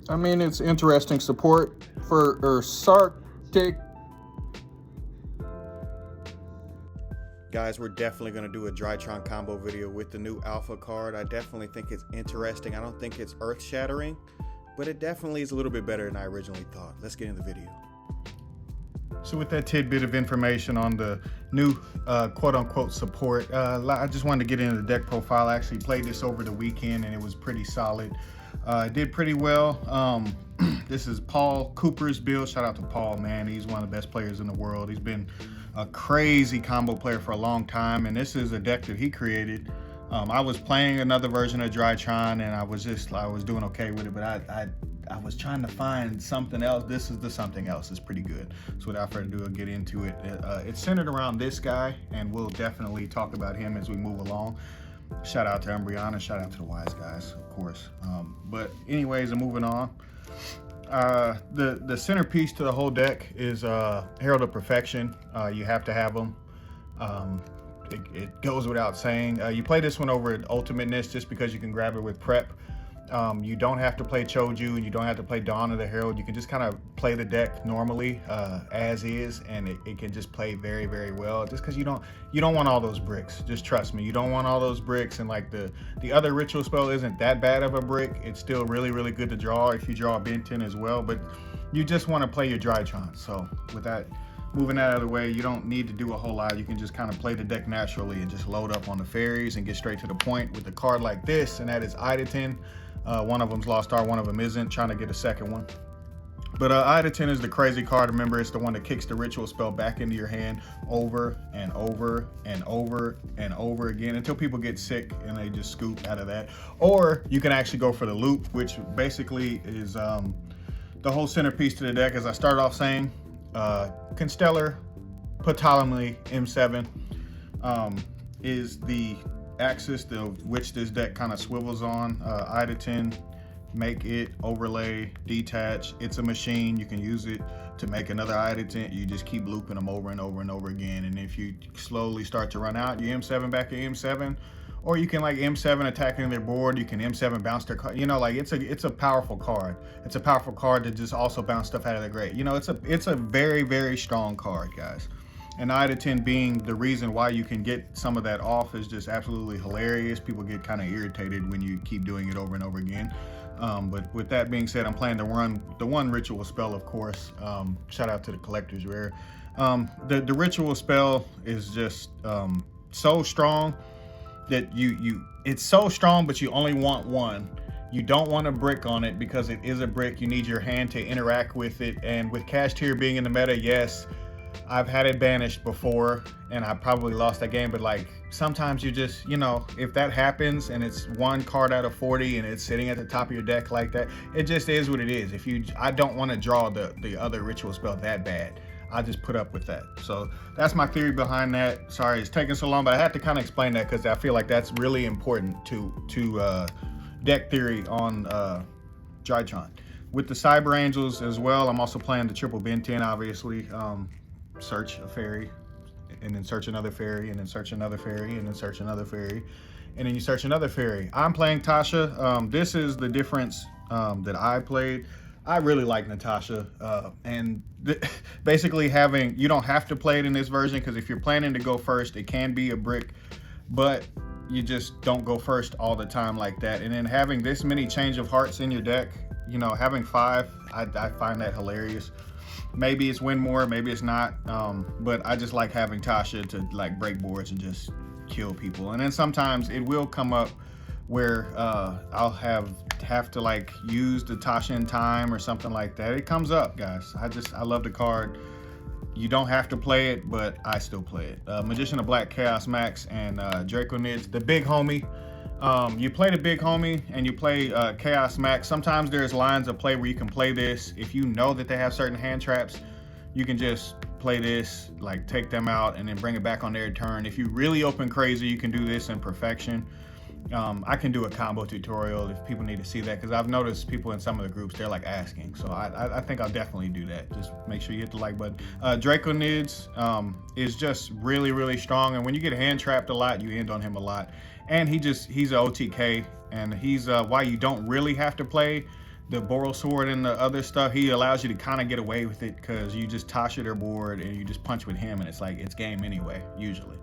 I mean, it's interesting support for Sartic. Guys, we're definitely going to do a Drytron combo video with the new Alpha card. I definitely think it's interesting. I don't think it's earth-shattering, but it definitely is a little bit better than I originally thought. Let's get in the video. So with that tidbit of information on the new quote-unquote support, I just wanted to get into the deck profile. I actually played this over the weekend and it was pretty solid. It did pretty well. This is Paul Cooper's build. Shout out to Paul, man. He's one of the best players in the world. He's been a crazy combo player for a long time, and this is a deck that he created. I was playing another version of Drytron and I was doing okay with it, but I was trying to find something else. This is the something else. It's pretty good. So without further ado, I'll get into it. It's centered around this guy, and we'll definitely talk about him as we move along. Shout out to Umbriana, shout out to the wise guys, of course. But anyways, moving on. The centerpiece to the whole deck is Herald of Perfection. You have to have them. It goes without saying. You play this one over at Ultimateness just because you can grab it with prep. You don't have to play Choju and you don't have to play Dawn of the Herald. You can just kind of play the deck normally as is, and it can just play very, very well. Just because you don't want all those bricks. Just trust me, you don't want all those bricks. And like the other ritual spell isn't that bad of a brick. It's still really, really good to draw if you draw a Benten as well. But you just want to play your Drytron. So with that, moving that out of the way, you don't need to do a whole lot. You can just kind of play the deck naturally and just load up on the fairies and get straight to the point with a card like this, and that is Idaten. One of them's Lost Star, one of them isn't. Trying to get a second one. But Idaten is the crazy card. Remember, it's the one that kicks the ritual spell back into your hand over and over and over and over again until people get sick and they just scoop out of that. Or you can actually go for the loop, which basically is the whole centerpiece to the deck. As I started off saying, Constellar, Ptolemy, M7 is the axis of which this deck kind of swivels on. Idaten, make it, overlay, detach. It's a machine. You can use it to make another Idaten. You just keep looping them over and over and over again. And if you slowly start to run out, you M7 back to M7, or you can like M7 attacking their board. You can M7 bounce their card. You know, like it's a powerful card. It's a powerful card to just also bounce stuff out of the grave. You know, it's a very, very strong card, guys. And Idaten being the reason why you can get some of that off is just absolutely hilarious. People get kind of irritated when you keep doing it over and over again. But with that being said, I'm playing the one ritual spell, of course. Shout out to the collector's rare. The ritual spell is just so strong that it's so strong, but you only want one. You don't want a brick on it because it is a brick. You need your hand to interact with it. And with Cash Tier being in the meta, yes, I've had it banished before and I probably lost that game, but like sometimes you just, you know, if that happens and it's one card out of 40 and it's sitting at the top of your deck like that, it just is what it is. I don't want to draw the other ritual spell that bad. I just put up with that. So that's my theory behind that. Sorry it's taking so long, but I have to kind of explain that because I feel like that's really important to deck theory on Drytron. With the Cyber Angels as well, I'm also playing the triple Benten, obviously. Search a fairy, and then search another fairy, and then search another fairy, and then search another fairy, and then you search another fairy. I'm playing Tasha. This is the difference that I played. I really like Natasha, and basically you don't have to play it in this version, because if you're planning to go first, it can be a brick, but you just don't go first all the time like that. And then having this many change of hearts in your deck, you know, having 5, I find that hilarious. Maybe it's win more, maybe it's not, but I just like having Tasha to like break boards and just kill people. And then sometimes it will come up where I'll have to like use the Tasha in time or something like that. It comes up, guys. I love the card. You don't have to play it, but I still play it. Magician of Black, Chaos Max, and Draconids, the big homie. You play the big homie and you play Chaos Max. Sometimes there's lines of play where you can play this. If you know that they have certain hand traps, you can just play this, like take them out and then bring it back on their turn. If you really open crazy, you can do this in Perfection. I can do a combo tutorial if people need to see that, because I've noticed people in some of the groups, they're like asking. So I think I'll definitely do that. Just make sure you hit the like button. Draconids is just really, really strong. And when you get hand trapped a lot, you end on him a lot. And he's a OTK, and he's why you don't really have to play the Boral Sword and the other stuff, he allows you to kind of get away with it because you just toss your board and you just punch with him, and it's like it's game anyway, usually.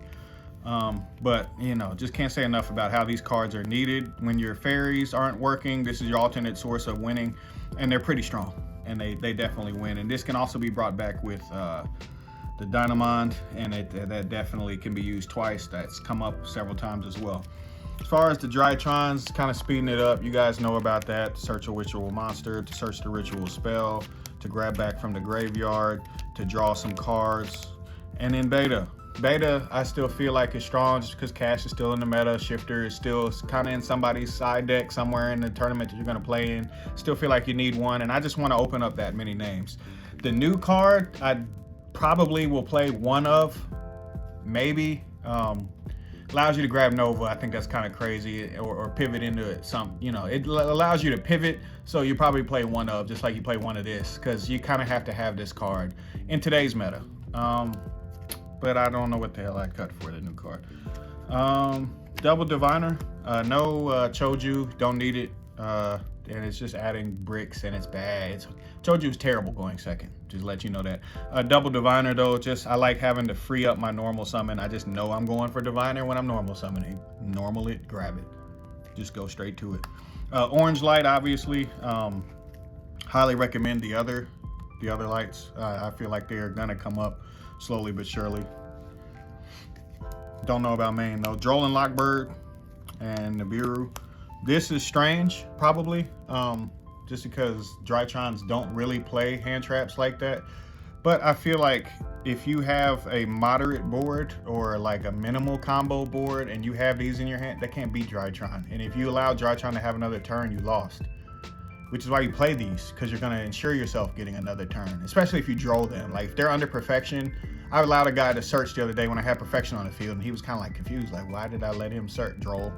But you know, just can't say enough about how these cards are needed when your fairies aren't working. This is your alternate source of winning, and they're pretty strong, and they definitely win. And this can also be brought back with the Dynamond, and that definitely can be used twice. That's come up several times as well. As far as the Drytrons, kind of speeding it up, you guys know about that. To search a ritual monster, to search the ritual spell, to grab back from the graveyard, to draw some cards. And then Beta. Beta, I still feel like it's strong just because Cash is still in the meta. Shifter is still kind of in somebody's side deck somewhere in the tournament that you're going to play in. Still feel like you need one, and I just want to open up that many names. The new card, I probably will play one of, maybe. Allows you to grab Nova. I think that's kind of crazy, or pivot into it. It allows you to pivot, so you probably play one of, just like you play one of this, because you kind of have to have this card in today's meta. But I don't know what the hell I cut for the new card. Double Diviner, no Choju, don't need it, and it's just adding bricks, and it's bad. Choju is terrible going second, just let you know that. Double Diviner though, I like having to free up my normal summon. I just know I'm going for Diviner when I'm normal summoning. Normal it, grab it, just go straight to it. Orange Light, obviously, highly recommend the other lights. I feel like they're gonna come up slowly but surely. Don't know about main though. Droll and Lockbird and Nibiru. This is strange, probably, just because Drytrons don't really play hand traps like that. But I feel like if you have a moderate board or like a minimal combo board and you have these in your hand, that can't beat Drytron. And if you allow Drytron to have another turn, you lost. Which is why you play these, because you're going to ensure yourself getting another turn, especially if you draw them. Like if they're under perfection, I allowed a guy to search the other day when I had perfection on the field, and he was kind of like confused, like, why did I let him search draw?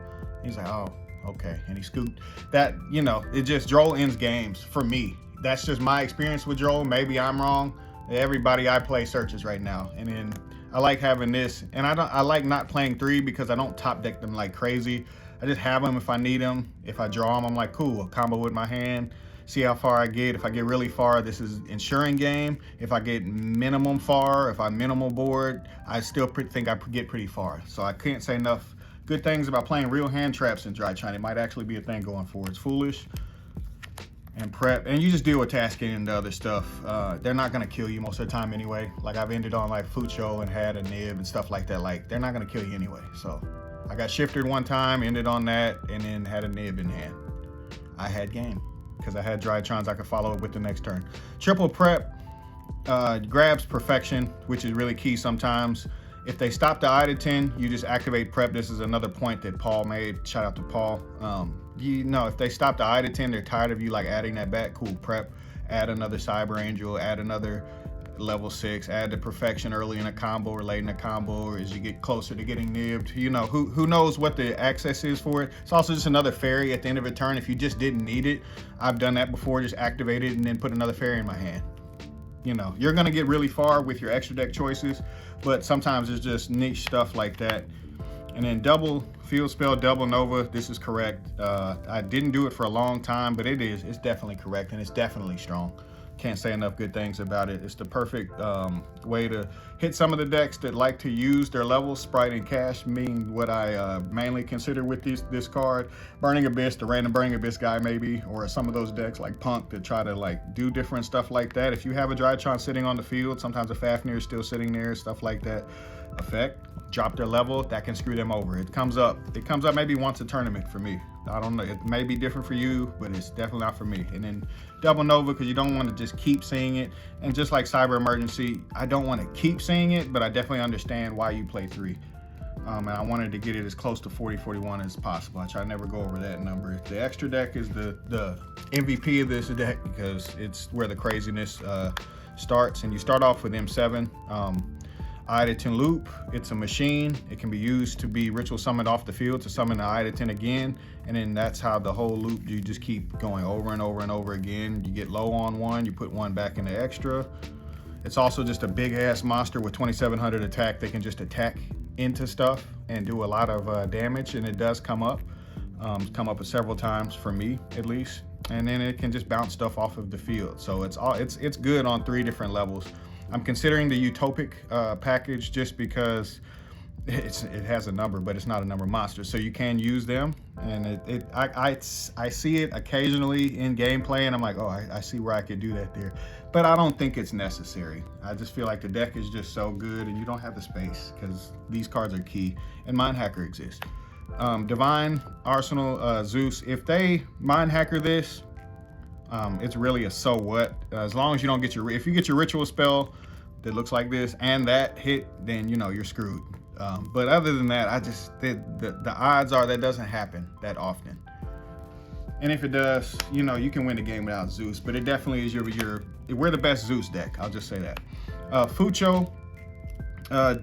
He's like, oh, okay. And he scooped that, it just draw ends games for me. That's just my experience with draw. Maybe I'm wrong. Everybody I play searches right now. And then I like having this, and I like not playing 3 because I don't top deck them like crazy. I just have them if I need them. If I draw them, I'm like, cool, a combo with my hand, see how far I get. If I get really far, this is ensuring game. If I get minimum far, if I'm minimal board, I still think I get pretty far. So I can't say enough good things about playing real hand traps in Drytron. It might actually be a thing going forward. It's foolish. And prep, and you just deal with tasking and the other stuff. They're not gonna kill you most of the time anyway. Like I've ended on like Fucho and had a nib and stuff like that. Like they're not gonna kill you anyway. So I got shifted one time, ended on that, and then had a nib in hand. I had game because I had Drytrons I could follow up with the next turn. Triple prep grabs perfection, which is really key sometimes. If they stop the Idaten, you just activate prep. This is another point that Paul made. Shout out to Paul. If they stop the Idaten, they're tired of you like adding that back. Cool, prep. Add another Cyber Angel. Add another level 6. Add the perfection early in a combo or late in a combo, or as you get closer to getting nibbed. Who knows what the access is for it. It's also just another fairy at the end of a turn. If you just didn't need it, I've done that before. Just activate it and then put another fairy in my hand. You're gonna get really far with your extra deck choices, but sometimes it's just niche stuff like that. And then double field spell, double Nova. This is correct. I didn't do it for a long time, but it's definitely correct, and it's definitely strong. Can't say enough good things about it. It's the perfect way to hit some of the decks that like to use their levels. Sprite and Cash mean what I mainly consider with this card. Burning Abyss, the random Burning Abyss guy maybe, or some of those decks like Punk that try to like do different stuff like that. If you have a Drytron sitting on the field, sometimes a Fafnir is still sitting there, stuff like that. Effect, drop their level, that can screw them over. It comes up maybe once a tournament for me. I don't know, it may be different for you, but it's definitely not for me. And then double Nova, because you don't want to just keep seeing it. And just like Cyber Emergency, I don't want to keep seeing it, but I definitely understand why you play 3. And I wanted to get it as close to 40-41 as possible. I try to never go over that number. The extra deck is the MVP of this deck because it's where the craziness starts. And you start off with M7. Idaten Loop, it's a machine. It can be used to be ritual summoned off the field to summon the Idaten again. And then that's how the whole loop, you just keep going over and over and over again. You get low on one, you put one back in the extra. It's also just a big ass monster with 2700 attack. They can just attack into stuff and do a lot of damage, and it does come up. Come up several times for me, at least. and then it can just bounce stuff off of the field. So it's good on 3 different levels. I'm considering the Utopic package just because it has a number, but it's not a number monster, so you can use them. And I see it occasionally in gameplay, and I'm like, oh, I see where I could do that there, but I don't think it's necessary. I just feel like the deck is just so good, and you don't have the space because these cards are key, and Mind Hacker exists. Divine, Arsenal, Zeus. If they Mind Hacker this, it's really a so what. As long as you don't get if you get your ritual spell that looks like this and that hit, then you know you're screwed. But other than that, the odds are that doesn't happen that often. And if it does, you know, you can win the game without Zeus, but it definitely is we're the best Zeus deck. I'll just say that. Fucho,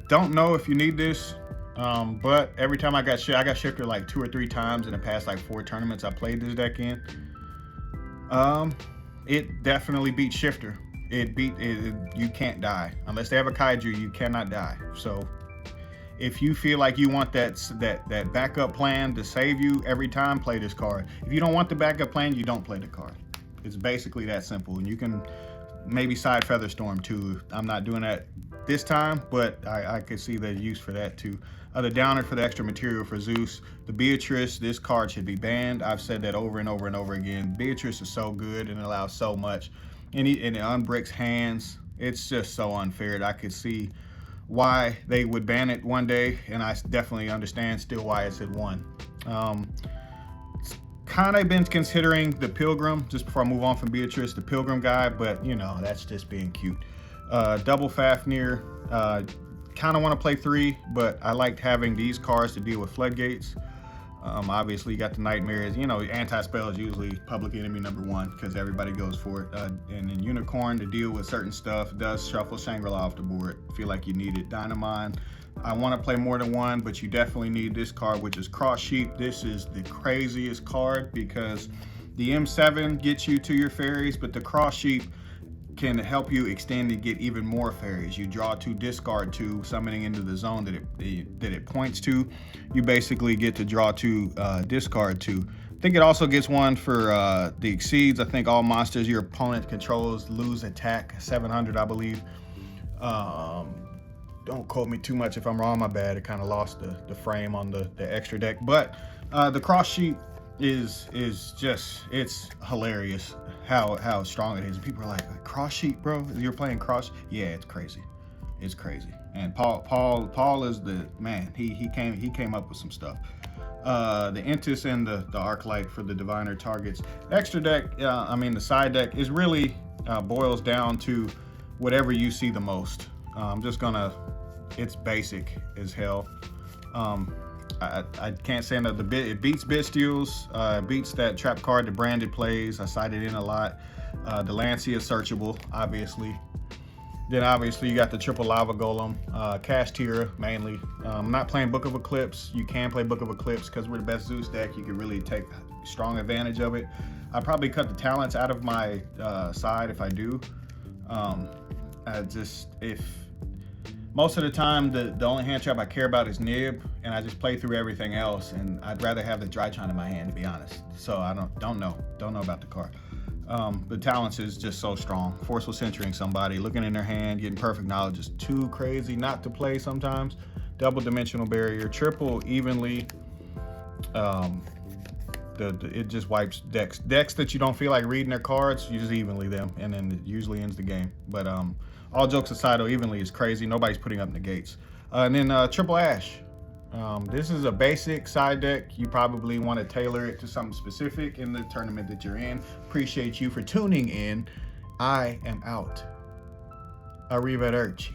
don't know if you need this, but every time I got shifter like 2 or 3 times in the past like 4 tournaments I played this deck in. It definitely beats shifter. You can't die unless they have a kaiju. You cannot die. So if you feel like you want that backup plan to save you every time, play this card. If you don't want the backup plan, you don't play the card. It's basically that simple. And you can maybe side Featherstorm too. I'm not doing that this time, but I could see the use for that too. The Downer for the extra material for Zeus. The Beatrice, this card should be banned. I've said that over and over and over again. Beatrice is so good and it allows so much. And it unbricks hands. It's just so unfair. I could see why they would ban it one day, and I definitely understand still why it's at 1. Kind of been considering the Pilgrim, just before I move on from Beatrice, the Pilgrim guy, but you know, that's just being cute. Double Fafnir, kind of want to play 3, but I liked having these cards to deal with floodgates. Obviously you got the Nightmares, you know, anti-spell is usually public enemy number 1 because everybody goes for it. And then Unicorn to deal with certain stuff, does shuffle Shangri-La off the board. Feel like you need it. Dynamine, I want to play more than 1, but you definitely need this card, which is Cross Sheep. This is the craziest card because the M7 gets you to your fairies, but the Cross Sheep can help you extend and get even more fairies. You draw 2, discard 2, summoning into the zone that it points to. You basically get to draw 2, discard 2. I think it also gets 1 for the exceeds. I think all monsters your opponent controls lose attack 700, I believe. Don't quote me too much if I'm wrong, my bad. It kind of lost the frame on the extra deck. But the Cross Sheep is just, it's hilarious how strong it is. People are like, Cross Sheep, bro? You're playing Cross? Yeah, it's crazy. It's crazy. And Paul is the man. He came up with some stuff. The Entis and the Arclight for the Diviner targets. Extra deck, the side deck is really boils down to whatever you see the most. I'm just gonna, it's basic as hell. I can't say another bit. It beats Bestials, beats that trap card that Branded plays. I cited in a lot. The Lancia is searchable, obviously. Then obviously you got the triple lava golem, Castira mainly. I'm not playing Book of Eclipse. You can play Book of Eclipse because we're the best Zeus deck. You can really take strong advantage of it. I probably cut the talents out of my side if I do. Most of the time, the only hand trap I care about is Nib, and I just play through everything else, and I'd rather have the Drytron in my hand, to be honest. So I don't know about the card. The talents is just so strong. Forceful Centering somebody, looking in their hand, getting perfect knowledge is too crazy not to play sometimes. Double Dimensional Barrier, triple evenly. It just wipes decks that you don't feel like reading their cards. You just evenly them, and then it usually ends the game. But all jokes aside, though, evenly is crazy. Nobody's putting up negates. And then Triple Ash. This is a basic side deck. You probably want to tailor it to something specific in the tournament that you're in. Appreciate you for tuning in. I am out. Arrivederci.